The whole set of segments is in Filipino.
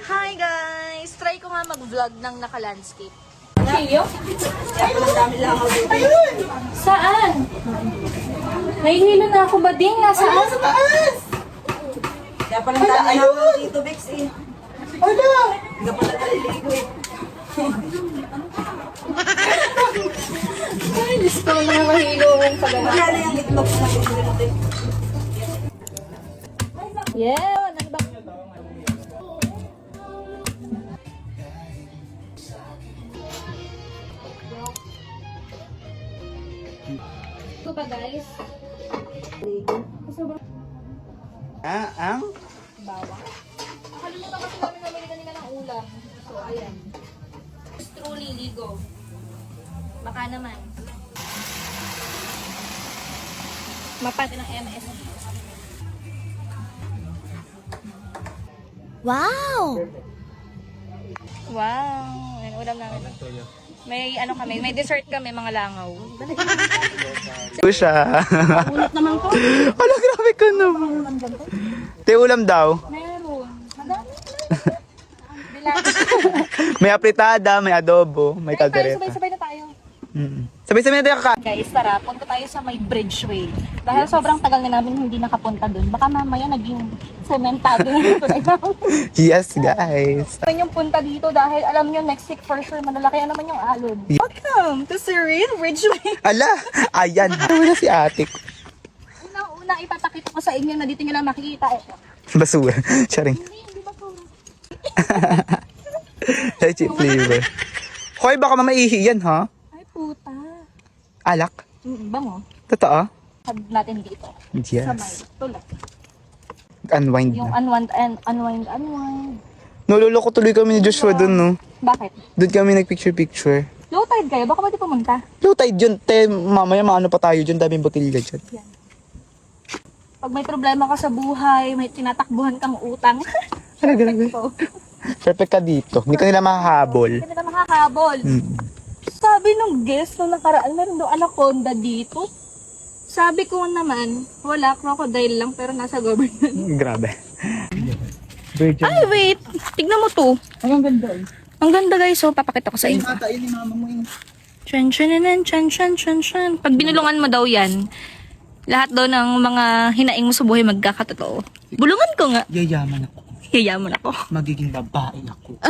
Hi guys! Try ko nga mag-vlog ng naka-landscape. Siyo? Saan? Nahihilo na ako ba din? Nasaan? Sa taas! Kaya palang dami ako dito, Bex eh. Ano? Hindi pala naliligo eh. Ay, Diyos ko, mga mahilo akong pagana. Magkala yung itlog na pinili. Yeah! Ano ba? Ito ba guys? Sobrang Ang? bawang. Nakalimutan kasi namin namili kanina ng ulam. So, ayan. Truly, ligo. Baka naman. Mapati ng MS. Wow! Wow! Yan, ulam namin. May ano kami, may dessert kami, mga langaw. Ito siya. Ulat naman ko. Wala, grabe ka naman. Te, ulam daw. Meron. Madami. May apritada, may adobo, may Tayo, kaldereta. sabay-sabay na tayo. Sabay-sabay natin kakain. Guys, tara, punta tayo sa may bridgeway. Dahil sobrang tagal na namin hindi nakapunta dun. Baka mamaya naging sementado na ito na Yes, guys. naman yung punta dito dahil alam nyo, next week for sure, malalaki na naman yung alon. Welcome to Serene Bridgeway. Ala, ayan. Wala si ate ko. Unang-una, ipapakita ko sa inyo na dito nyo lang makikita. Ito. Basura. Charing. Hindi ba po? Ay, cheap flavor. Hoy, baka mamaihi yan, ha? Ay, puta. Alak. Bango. Totoo? Hab natin dito. Sa may Yes. tulad. Unwind Yung na. unwind. Nululoko tuloy kami ni Joshua dun, no? Bakit? Doon kami nag-picture-picture. Low tide kayo? Baka pwede pumunta? Low tide yun. Te, mamaya maano pa tayo dyan. Daming botilya dyan. Pag may problema ka sa buhay, may tinatakbuhan kang utang. Ano, grabe. So, Perfect ka dito. Hindi ka nila mahahabol. hindi na makakahabol. Sabi nung guest nung nakaraan, meron daw anaconda dito. Sabi ko naman, wala, crocodile lang, pero nasa government. Grabe. Virgin. Ay, wait! Tignan mo to. Ang ganda. Ang ganda guys, so papakita ko sa inyo. Katain ni mama mo yun. Chan. Pag binulungan mo daw yan, lahat daw ng mga hinaing mo sa buhay magkakatotoo. Bulungan ko nga. Yayaman ako. Yayaman ako. Magiging babae ako.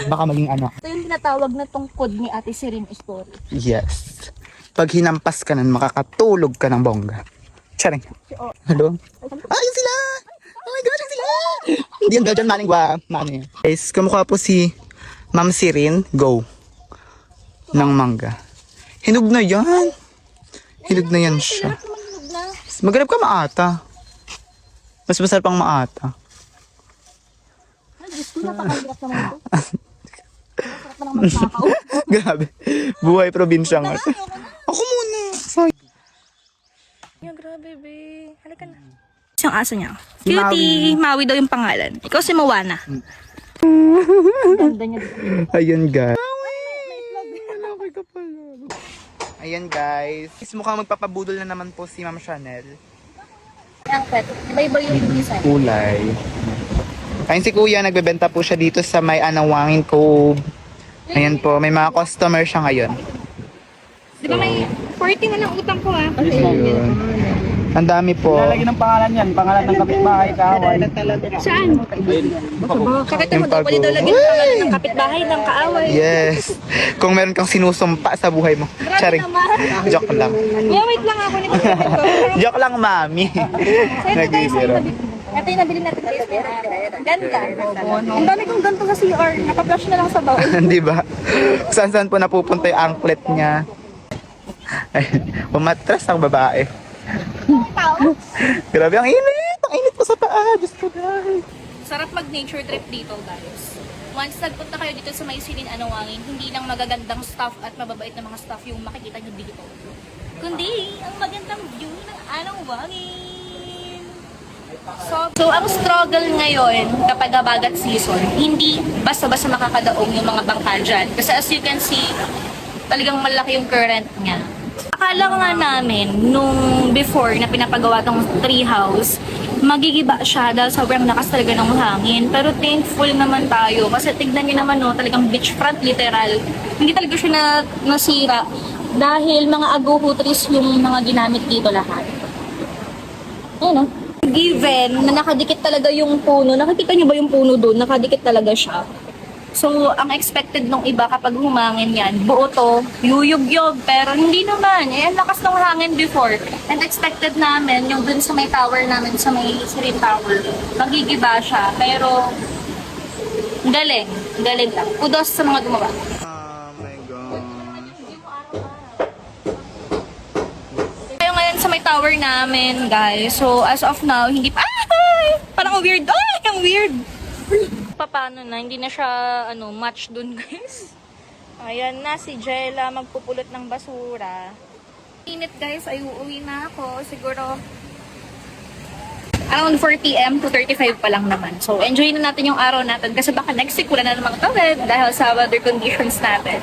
Baka maging ano. Ito yung tinatawag na tungkod ni Ate Serene Story. Yes. Pag hinampas ka nun, makakatulog ka ng bongga. Charing. Hello? Ayun sila! Oh my gosh, ayun sila! Hindi yung dyan, maling mano yan. Guys, kamukha po si Ma'am Sirin. Go. Ng mangga. Hinog na yan. Hinog na yan siya. Mahinog na. Maghanap ka maata. Mas masarap ang maata. Ay, Diyos ko, napakahirap naman ito. Masarap na lang magpakaw. Grabe. Buhay probinsya nga. Ako muna. Sorry. Yeah, grabe, be. Halika na. Yung aso niya. Cutie. Maui daw yung pangalan. Ikaw si Moana. Ang ganda niya dito. Ayan guys. Ayan guys. Mukhang magpapabudol na naman po si Ma'am Chanel. Ang pet. Iba-iba yung design. Kulay. Ayun si Kuya, nagbebenta po siya dito sa may Anawangin Cove. Ayan po, may mga customer siya ngayon. Di ba may 40 na lang utang ko ah. Ayun. Ang dami po. Lalagyan ng pangalan yan. Pangalan ng kapitbahay, kaaway. Saan? Kakita mo daw, pwede daw lagyan ng pangalan ng kapitbahay ng kaaway. Yes. Kung meron kang sinusumpa sa buhay mo. Charing. Naman. Joke lang. Yeah, wait lang ako nito. Joke lang, mami. Nagbibiro. Ito yung nabili natin guys. Ganda. Ang dami kong ganito sa CR. Naka-flash na lang sa baon. Di ba? Saan-saan po napupunta yung anklet niya. Ay, umatras ang babae. Grabe, ang init! Ang init po sa paa. Diyos ko, guys. Sarap mag-nature trip dito, guys. Once nagpunta kayo dito sa may Silin Anawangin, hindi lang magagandang stuff at mababait na mga stuff yung makikita nyo dito. Kundi, ang magandang view ng Anawangin. So ang struggle ngayon kapag habagat season, hindi basta-basta makakadaong yung mga bangka dyan. Kasi as you can see, talagang malaki yung current niya. Akala nga namin, nung before na pinapagawa tong tree house, magigiba siya dahil sobrang lakas talaga ng hangin. Pero thankful naman tayo kasi tignan niyo naman no, talagang beachfront literal. Hindi talaga siya nasira dahil mga aguho trees yung mga ginamit dito lahat. Ayun no. Given na nakadikit talaga yung puno, nakikita niyo ba yung puno doon? Nakadikit talaga siya. So, ang expected nung iba kapag humangin yan, buo to, yuyugyog, pero hindi naman. Eh, ang lakas ng hangin before. And expected namin, yung dun sa may tower namin, sa may Sirin Tower, magigiba siya. Pero, galing. Galing lang. Kudos sa mga gumawa. Oh my God. Tayo ngayon sa may tower namin, guys. So, as of now, hindi pa... Ay! Parang ang weird. Ay! Ang weird! Paano na? Hindi na siya, match dun, guys. Ayan na, si Jella magpupulot ng basura. Init, guys. Ay, uuwi na ako. Siguro, around 4 p.m. to 35 pa lang naman. So, enjoy na natin yung araw natin. Kasi baka next week wala na namang tawid dahil sa weather conditions natin.